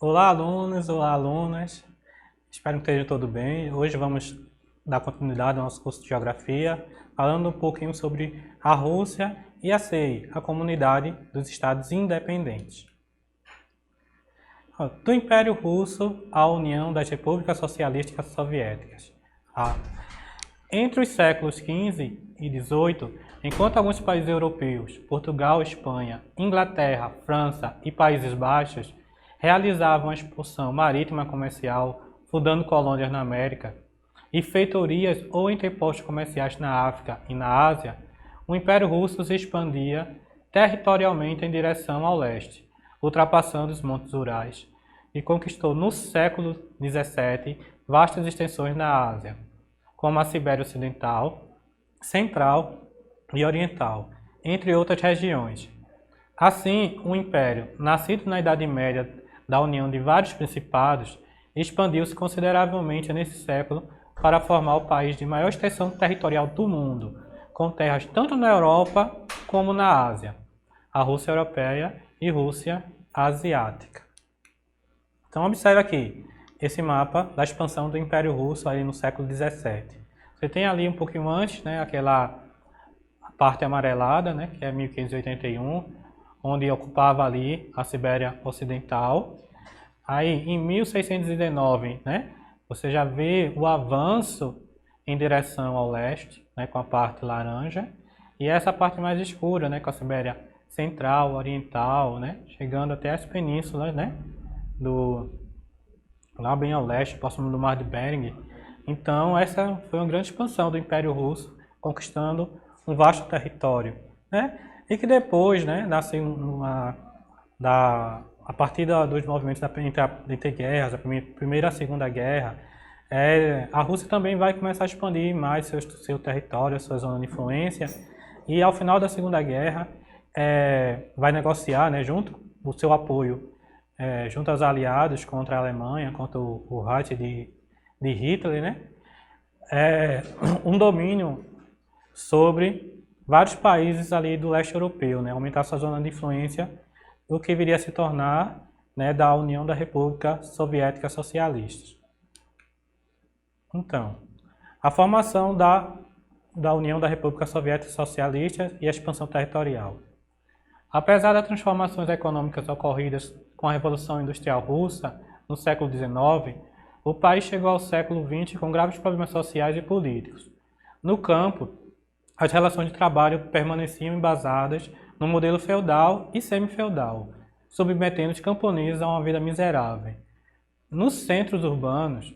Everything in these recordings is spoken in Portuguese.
Olá, alunos, olá, alunas. Espero que estejam tudo bem. Hoje vamos dar continuidade ao nosso curso de Geografia, falando um pouquinho sobre a Rússia e a CEI, a Comunidade dos Estados Independentes. Do Império Russo à União das Repúblicas Socialistas Soviéticas. Entre os séculos XV e XVIII, enquanto alguns países europeus, Portugal, Espanha, Inglaterra, França e Países Baixos, realizavam a expansão marítima comercial, fundando colônias na América, e feitorias ou entrepostos comerciais na África e na Ásia, o Império Russo se expandia territorialmente em direção ao leste, ultrapassando os Montes Urais, e conquistou no século XVII vastas extensões na Ásia, como a Sibéria Ocidental, Central e Oriental, entre outras regiões. Assim, o Império, nascido na Idade Média da união de vários principados, expandiu-se consideravelmente nesse século para formar o país de maior extensão territorial do mundo, com terras tanto na Europa como na Ásia, a Rússia Europeia e Rússia Asiática. Então observe aqui esse mapa da expansão do Império Russo ali no século XVII. Você tem ali um pouquinho antes, né, aquela parte amarelada, né, que é 1581, onde ocupava ali a Sibéria Ocidental. Aí, em 1619, né, você já vê o avanço em direção ao leste, né, com a parte laranja, e essa parte mais escura, né, com a Sibéria Central, Oriental, né, chegando até as penínsulas, né, lá bem ao leste, próximo do Mar de Bering. Então, essa foi uma grande expansão do Império Russo, conquistando um vasto território, né? E que depois, né, a partir dos movimentos entre guerras, a Primeira e a Segunda Guerra, a Rússia também vai começar a expandir mais seu território, sua zona de influência, e ao final da Segunda Guerra vai negociar, né, junto o seu apoio junto aos aliados contra a Alemanha, contra o Reich de Hitler, né, um domínio sobre vários países ali do leste europeu, né, aumentar sua zona de influência, o que viria a se tornar, né, da União da República Soviética Socialista. Então, a formação da União da República Soviética Socialista e a expansão territorial. Apesar das transformações econômicas ocorridas com a Revolução Industrial Russa no século XIX, o país chegou ao século XX com graves problemas sociais e políticos. No campo, as relações de trabalho permaneciam embasadas no modelo feudal e semi-feudal, submetendo os camponeses a uma vida miserável. Nos centros urbanos,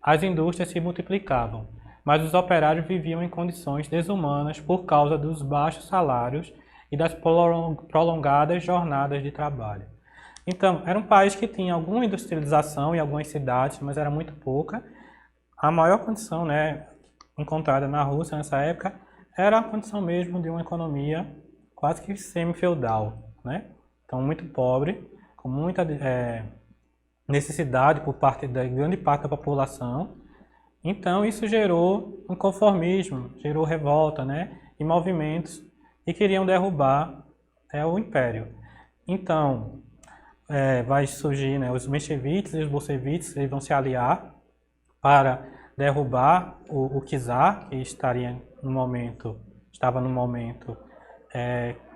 as indústrias se multiplicavam, mas os operários viviam em condições desumanas por causa dos baixos salários e das prolongadas jornadas de trabalho. Então, era um país que tinha alguma industrialização em algumas cidades, mas era muito pouca. A maior condição, né, encontrada na Rússia nessa época era a condição mesmo de uma economia quase que semi-feudal, né? Então, muito pobre, com muita necessidade por parte da grande parte da população. Então, isso gerou um conformismo, gerou revolta, né, e movimentos que queriam derrubar o Império. Então, vai surgir, né, os mencheviques e os bolcheviques, eles vão se aliar para derrubar o czar, que estava no momento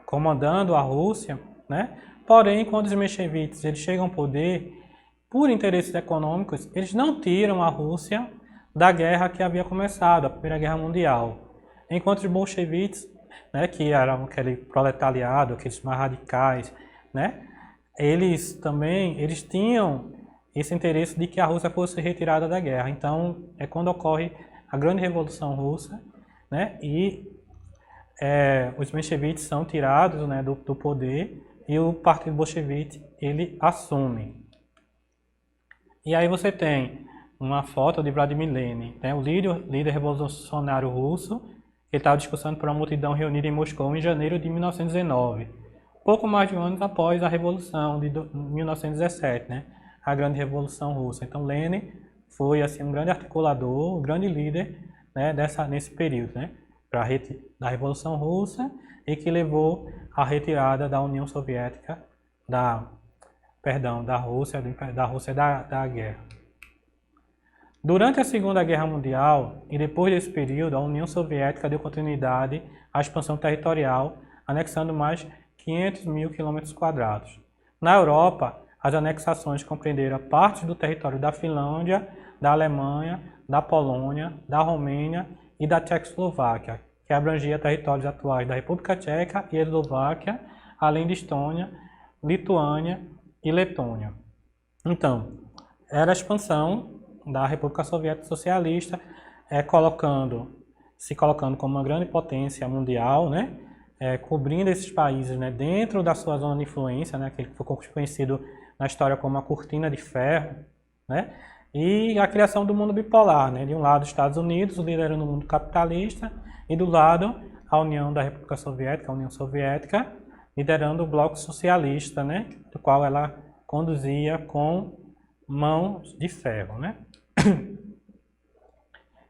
comandando a Rússia, né? Porém, quando os mencheviques eles chegam ao poder, por interesses econômicos, eles não tiram a Rússia da guerra que havia começado, a Primeira Guerra Mundial. Enquanto os bolcheviques, né, que eram aquele proletariado, aqueles mais radicais, né, eles tinham esse interesse de que a Rússia fosse retirada da guerra. Então, é quando ocorre a grande Revolução Russa, né, e os mencheviques são tirados, né, do poder e o Partido Bolchevique ele assume. E aí você tem uma foto de Vladimir Lenin, né, o líder revolucionário russo, que estava discursando para uma multidão reunida em Moscou em janeiro de 1919, pouco mais de um ano após a Revolução de 1917, né, a Grande Revolução Russa. Então Lenin foi assim um grande articulador, um grande líder, né, nesse período, né, da Revolução Russa, e que levou à retirada da União Soviética, perdão, da Rússia da guerra. Durante a Segunda Guerra Mundial e depois desse período, a União Soviética deu continuidade à expansão territorial, anexando mais 500 mil km². Na Europa, as anexações compreenderam partes do território da Finlândia, da Alemanha, da Polônia, da Romênia e da Tchecoslováquia, que abrangia territórios atuais da República Tcheca e Eslováquia, além de Estônia, Lituânia e Letônia. Então, era a expansão da República Soviética Socialista, se colocando como uma grande potência mundial, né? Cobrindo esses países, né, dentro da sua zona de influência, né, aquele que foi conhecido na história como a cortina de ferro, né, e a criação do mundo bipolar, né, de um lado os Estados Unidos liderando o mundo capitalista e do lado a União da República Soviética, a União Soviética, liderando o bloco socialista, né, do qual ela conduzia com mãos de ferro, né.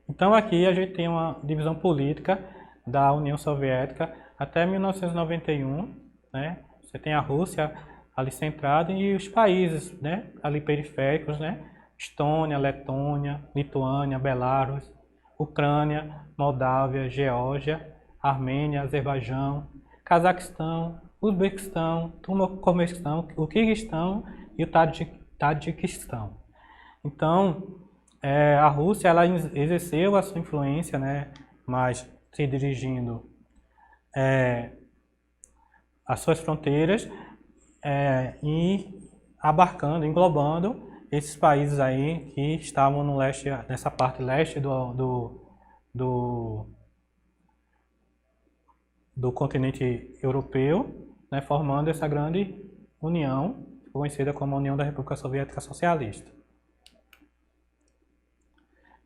Então aqui a gente tem uma divisão política da União Soviética até 1991, né? Você tem a Rússia ali centrada e os países, né, ali periféricos, né? Estônia, Letônia, Lituânia, Belarus, Ucrânia, Moldávia, Geórgia, Armênia, Azerbaijão, Cazaquistão, Uzbequistão, Turcomenistão, o Quirguistão e o Tadiquistão. Então, a Rússia ela exerceu a sua influência, né, mas se dirigindo as suas fronteiras e abarcando, englobando esses países aí que estavam no leste, nessa parte leste do continente europeu, né, formando essa grande união, conhecida como a União da República Soviética Socialista.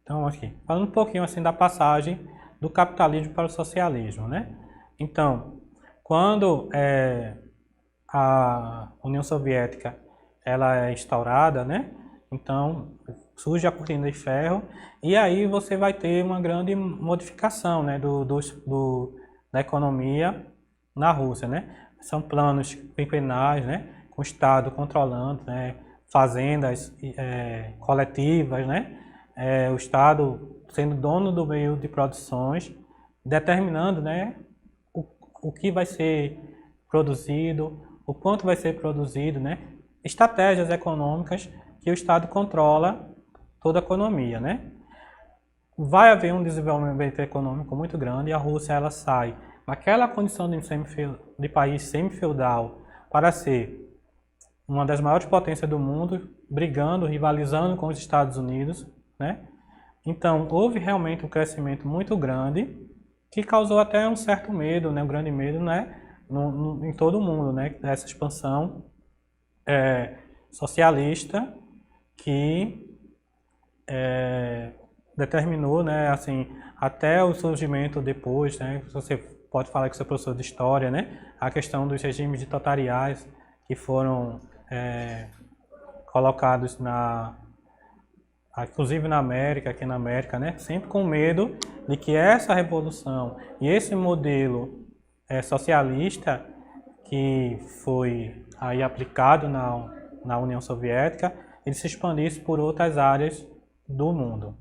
Então, aqui, falando um pouquinho assim da passagem do capitalismo para o socialismo, né? Então, quando a União Soviética ela é instaurada, né? Então surge a cortina de ferro e aí você vai ter uma grande modificação, né, da economia na Rússia, né? São planos quinquenais, né, com o Estado controlando, né, fazendas coletivas, né? O Estado sendo dono do meio de produções, determinando, né, o que vai ser produzido, o quanto vai ser produzido, né? Estratégias econômicas que o Estado controla toda a economia, né? Vai haver um desenvolvimento econômico muito grande e a Rússia ela sai daquela condição de país semi-feudal para ser uma das maiores potências do mundo, brigando, rivalizando com os Estados Unidos, né? Então, houve realmente um crescimento muito grande que causou até um certo medo, né? Um grande medo, né? Em todo o mundo, né? Dessa expansão socialista que determinou, né? Assim, até o surgimento depois, né? Você pode falar que você é professor de história, né? A questão dos regimes ditatoriais que foram colocados inclusive na América, aqui na América, né? Sempre com medo de que essa revolução e esse modelo socialista que foi aí aplicado na União Soviética, ele se expandisse por outras áreas do mundo.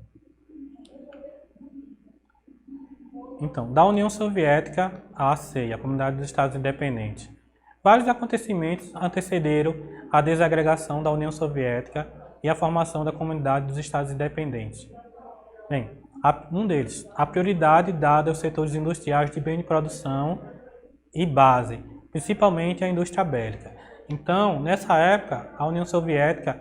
Então, da União Soviética à CEI, a Comunidade dos Estados Independentes. Vários acontecimentos antecederam a desagregação da União Soviética e a formação da Comunidade dos Estados Independentes. Bem, um deles, a prioridade dada aos setores industriais de bem de produção e base, principalmente a indústria bélica. Então, nessa época, a União Soviética,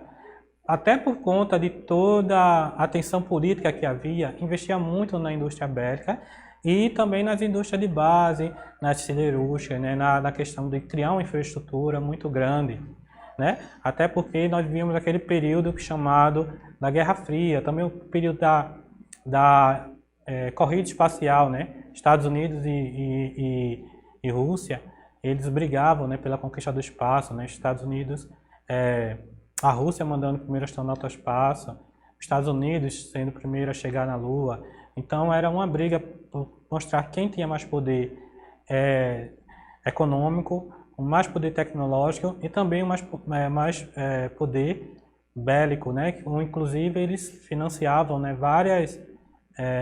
até por conta de toda a tensão política que havia, investia muito na indústria bélica e também nas indústrias de base, nas siderúrgicas, né, na questão de criar uma infraestrutura muito grande, né? Até porque nós vivíamos aquele período chamado da Guerra Fria, também o período da corrida espacial, né? Estados Unidos e Rússia, eles brigavam, né, pela conquista do espaço, né? Estados Unidos, a Rússia mandando o primeiro astronauta ao espaço, os Estados Unidos sendo o primeiro a chegar na Lua. Então era uma briga por mostrar quem tinha mais poder econômico, com mais poder tecnológico e também mais poder bélico, né? Inclusive eles financiavam, né,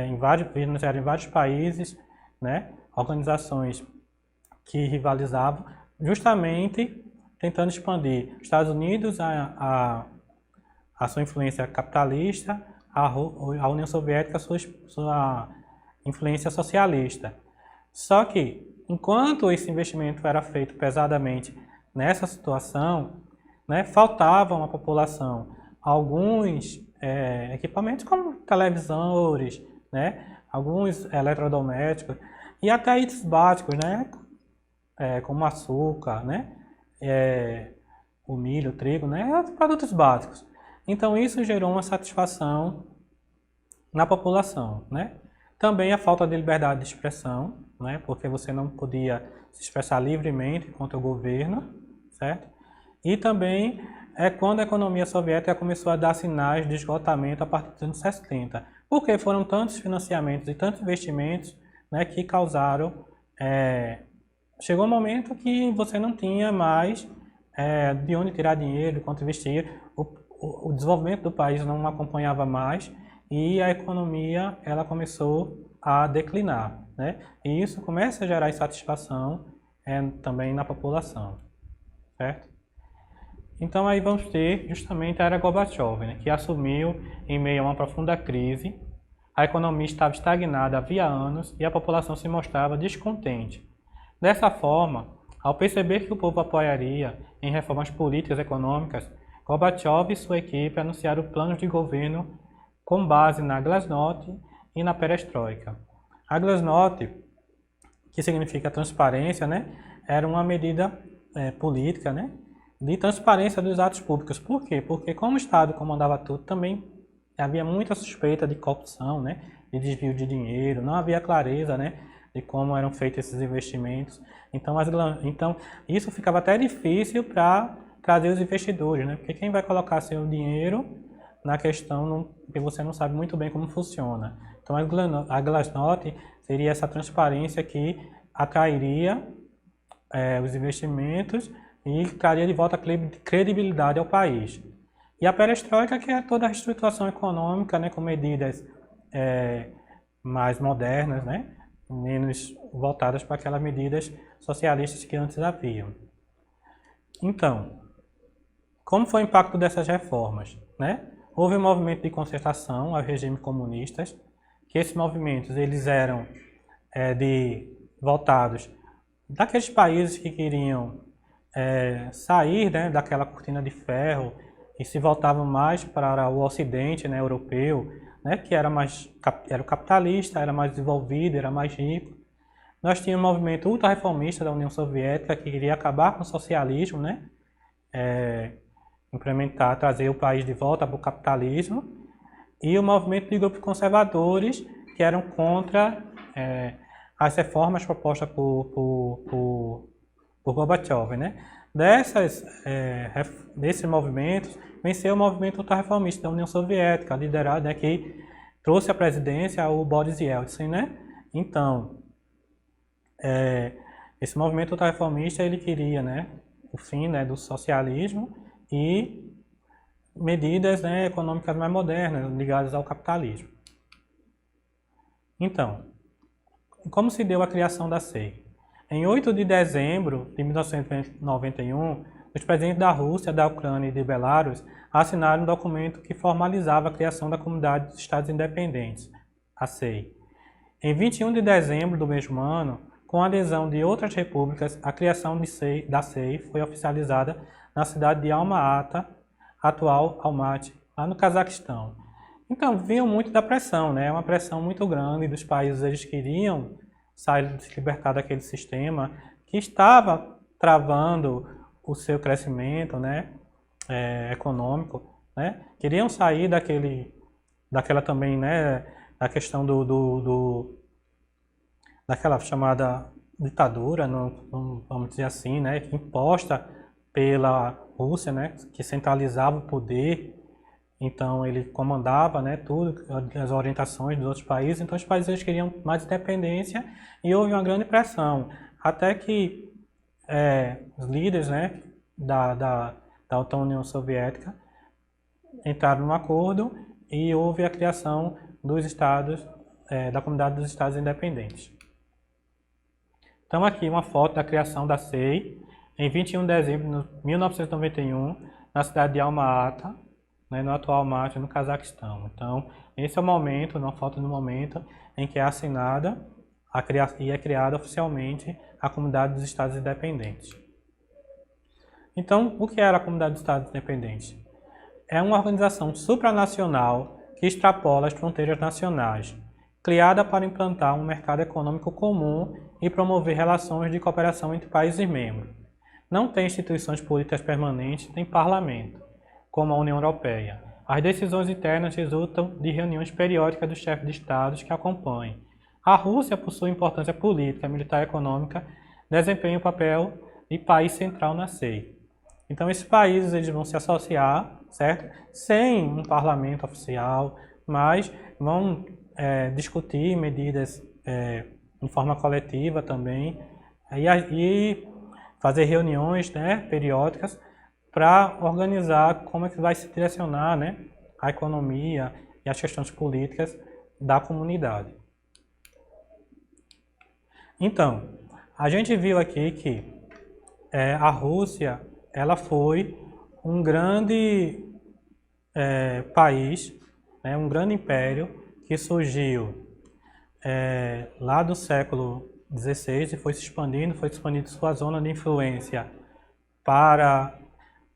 em vários países, né, organizações que rivalizavam, justamente tentando expandir. Os Estados Unidos, a sua influência capitalista, a União Soviética, a sua influência socialista. Só que, enquanto esse investimento era feito pesadamente nessa situação, né, faltavam à população alguns equipamentos como televisores, né, alguns eletrodomésticos e até itens básicos, né, como açúcar, né, o milho, o trigo, né, produtos básicos. Então isso gerou uma satisfação na população, né? Também a falta de liberdade de expressão, né, porque você não podia se expressar livremente contra o governo, certo? E também quando a economia soviética começou a dar sinais de esgotamento a partir dos anos 60, porque foram tantos financiamentos e tantos investimentos, né, que causaram... chegou um momento que você não tinha mais de onde tirar dinheiro, quanto investir, o desenvolvimento do país não acompanhava mais e a economia ela começou a declinar, né? E isso começa a gerar insatisfação também na população, certo? Então aí vamos ter justamente a era Gorbachev, né, que assumiu em meio a uma profunda crise, a economia estava estagnada havia anos e a população se mostrava descontente. Dessa forma, ao perceber que o povo apoiaria em reformas políticas e econômicas, Gorbachev e sua equipe anunciaram planos de governo com base na Glasnost e na Perestroika. A Glasnost, que significa transparência, né, era uma medida política, né, de transparência dos atos públicos. Por quê? Porque como o Estado comandava tudo, também havia muita suspeita de corrupção, né, de desvio de dinheiro, não havia clareza, né, de como eram feitos esses investimentos. Então isso ficava até difícil para trazer os investidores, né, porque quem vai colocar seu dinheiro na questão que você não sabe muito bem como funciona. Então a Glasnost seria essa transparência que atrairia os investimentos e traria de volta a credibilidade ao país. E a perestroika, que é toda a reestruturação econômica, né, com medidas mais modernas, né, menos voltadas para aquelas medidas socialistas que antes haviam. Então, como foi o impacto dessas reformas, né? Houve um movimento de concertação aos regimes comunistas, que esses movimentos eles eram voltados daqueles países que queriam sair, né, daquela cortina de ferro e se voltavam mais para o Ocidente, né, europeu, né, que era o capitalista, era mais desenvolvido, era mais rico. Nós tínhamos um movimento ultra-reformista da União Soviética que queria acabar com o socialismo, né, trazer o país de volta para o capitalismo, e o movimento de grupos conservadores que eram contra as reformas propostas por Gorbachev, né? Desses movimentos, venceu o movimento ultra-reformista da União Soviética, liderado, né, que trouxe à presidência o Boris Yeltsin, né? Então, esse movimento ultra-reformista ele queria, né, o fim, né, do socialismo e medidas, né, econômicas mais modernas ligadas ao capitalismo. Então, como se deu a criação da SEI? Em 8 de dezembro de 1991, os presidentes da Rússia, da Ucrânia e de Belarus assinaram um documento que formalizava a criação da Comunidade dos Estados Independentes, a SEI. Em 21 de dezembro do mesmo ano, com a adesão de outras repúblicas, a criação da SEI foi oficializada na cidade de Alma-Ata, atual Almaty, lá no Cazaquistão. Então, vinha muito da pressão, né? Uma pressão muito grande dos países, eles queriam se libertar daquele sistema que estava travando o seu crescimento, né, econômico, né? Queriam sair daquela também, né, da questão daquela chamada ditadura, vamos dizer assim, né, imposta pela Rússia, né, que centralizava o poder. Então ele comandava, né, tudo, as orientações dos outros países. Então os países queriam mais independência e houve uma grande pressão, até que os líderes, né, da atual União Soviética entraram num acordo e houve a criação dos estados, da Comunidade dos Estados Independentes. Então aqui uma foto da criação da CEI, em 21 de dezembro de 1991, na cidade de Alma-Ata, né, no atual Almaty, no Cazaquistão. Então, esse é o momento, uma foto do momento em que é assinada e é criada oficialmente a Comunidade dos Estados Independentes. Então, o que era a Comunidade dos Estados Independentes? É uma organização supranacional que extrapola as fronteiras nacionais, criada para implantar um mercado econômico comum e promover relações de cooperação entre países membros. Não tem instituições políticas permanentes nem parlamento, como a União Europeia. As decisões internas resultam de reuniões periódicas dos chefes de estados que acompanham. A Rússia, por sua importância política, militar e econômica, desempenha o papel de país central na CEI. Então, esses países eles vão se associar, certo? Sem um parlamento oficial, mas vão discutir medidas de forma coletiva também e fazer reuniões, né, periódicas para organizar como é que vai se direcionar, né, a economia e as questões políticas da comunidade. Então, a gente viu aqui que a Rússia ela foi um grande país, né, um grande império que surgiu lá do século XVI e foi se expandindo sua zona de influência para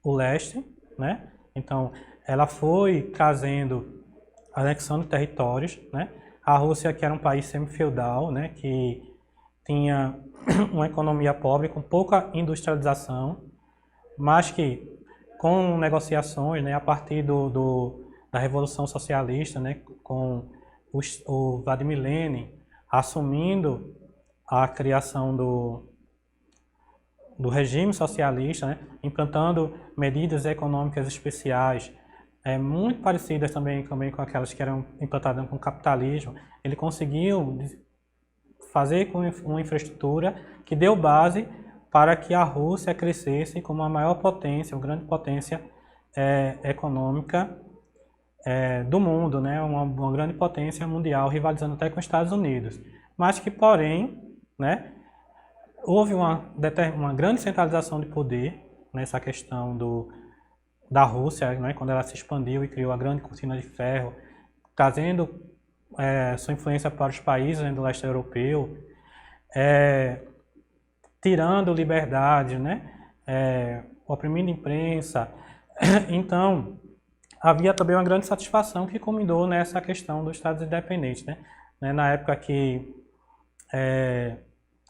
o leste, né? Então, ela foi trazendo, anexando territórios, né? A Rússia, que era um país semi-feudal, né, que tinha uma economia pobre, com pouca industrialização, mas que, com negociações, né, a partir da Revolução Socialista, né, com o Vladimir Lenin assumindo a criação do regime socialista, né, implantando medidas econômicas especiais, muito parecidas também com aquelas que eram implantadas com o capitalismo. Ele conseguiu fazer com uma infraestrutura que deu base para que a Rússia crescesse como a maior potência, uma grande potência econômica do mundo, né, uma grande potência mundial, rivalizando até com os Estados Unidos. Mas que, porém, né, houve uma grande centralização de poder nessa questão da Rússia, né, quando ela se expandiu e criou a grande cortina de ferro, trazendo sua influência para os países, né, do leste europeu, tirando liberdade, né, oprimindo a imprensa. Então, havia também uma grande satisfação que culminou nessa questão dos Estados Independentes, né? Na época que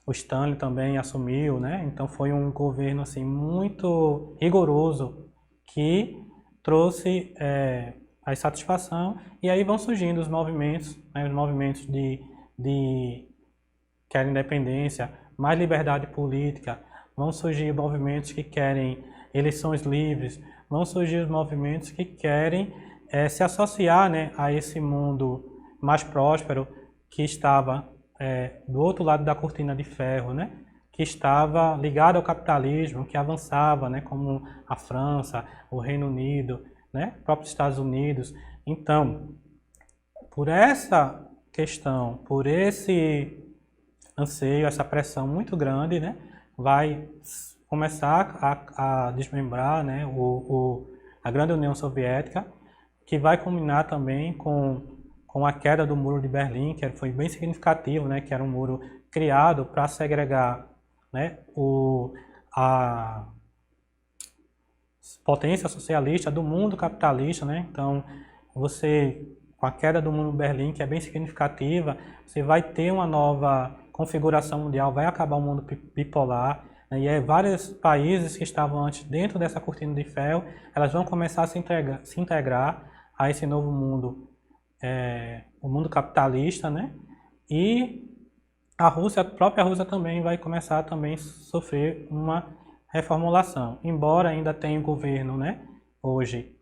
o Stalin também assumiu, né? Então foi um governo assim muito rigoroso que trouxe a satisfação, e aí vão surgindo os movimentos, né? Os movimentos de querem independência, mais liberdade política, vão surgir movimentos que querem eleições livres, vão surgir os movimentos que querem se associar, né, a esse mundo mais próspero que estava do outro lado da cortina de ferro, né, que estava ligado ao capitalismo, que avançava, né, como a França, o Reino Unido, né, próprios Estados Unidos. Então, por essa questão, por esse anseio, essa pressão muito grande, né, vai começar a desmembrar, né, a grande União Soviética, que vai culminar também com a queda do Muro de Berlim, que foi bem significativo, né, que era um muro criado para segregar, né, a potência socialista do mundo capitalista, né. Então, com a queda do Muro de Berlim, que é bem significativa, você vai ter uma nova configuração mundial, vai acabar o mundo bipolar, né, e vários países que estavam antes dentro dessa cortina de ferro, elas vão começar a se integrar a esse novo mundo, o mundo capitalista, né? E a própria Rússia também vai começar a também sofrer uma reformulação, embora ainda tenha um governo, né, hoje,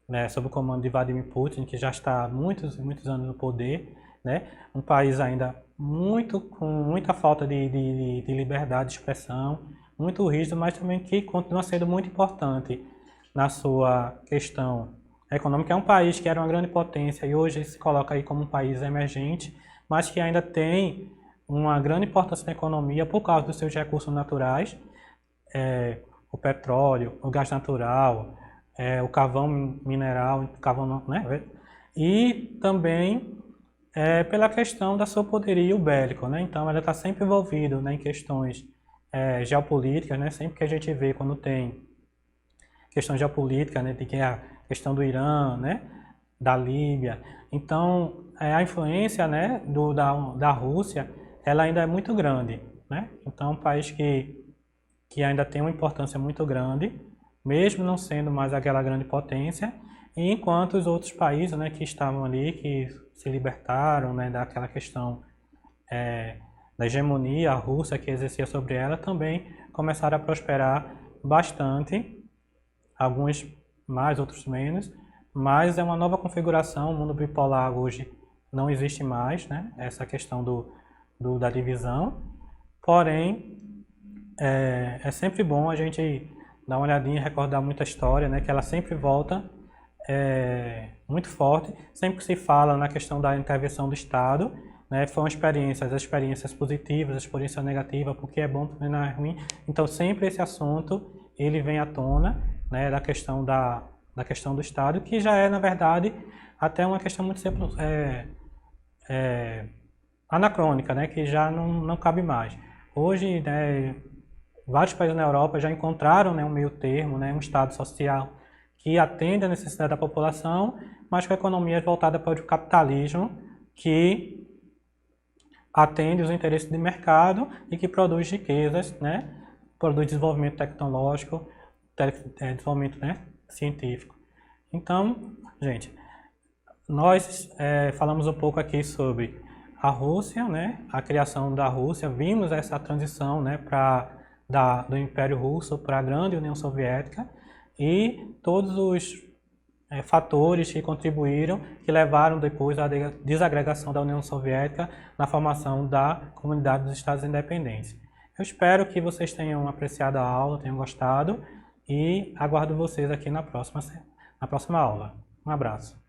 né, sob o comando de Vladimir Putin, que já está há muitos anos no poder, né, um país ainda com muita falta de liberdade de expressão, muito rígido, mas também que continua sendo muito importante na sua questão econômica. É um país que era uma grande potência e hoje se coloca aí como um país emergente, mas que ainda tem uma grande importância na economia por causa dos seus recursos naturais, o petróleo, o gás natural, o carvão mineral, o carvão, né? E também pela questão do seu poderio bélico, né? Então, ela está sempre envolvida, né, em questões geopolíticas, né? Sempre que a gente vê quando tem questão geopolítica, né, de que é a questão do Irã, né, da Líbia. Então, a influência, né, da Rússia, ela ainda é muito grande, né? Então, é um país que ainda tem uma importância muito grande, mesmo não sendo mais aquela grande potência, e enquanto os outros países, né, que estavam ali, que se libertaram, né, daquela questão da hegemonia russa que exercia sobre ela, também começaram a prosperar bastante, alguns mais, outros menos, mas é uma nova configuração, o mundo bipolar hoje não existe mais, né, essa questão da divisão, porém, é sempre bom a gente dar uma olhadinha e recordar muita história, né, que ela sempre volta muito forte, sempre que se fala na questão da intervenção do Estado, né, foram as experiências positivas, as experiências negativas, porque é bom, porque não é ruim. Então sempre esse assunto ele vem à tona, né, da questão do Estado, que já é na verdade até uma questão muito simples, anacrônica, né, que já não cabe mais. Hoje, né, vários países na Europa já encontraram, né, um meio termo, né, um Estado social que atende à necessidade da população, mas com a economia voltada para o capitalismo, que atende os interesses de mercado e que produz riquezas, né, produz desenvolvimento tecnológico, desenvolvimento, né, científico. Então, gente, nós falamos um pouco aqui sobre a Rússia, né, a criação da Rússia, vimos essa transição, né, do Império Russo para a grande União Soviética e todos os fatores que contribuíram, que levaram depois à desagregação da União Soviética na formação da Comunidade dos Estados Independentes. Eu espero que vocês tenham apreciado a aula, tenham gostado e aguardo vocês aqui na próxima aula. Um abraço.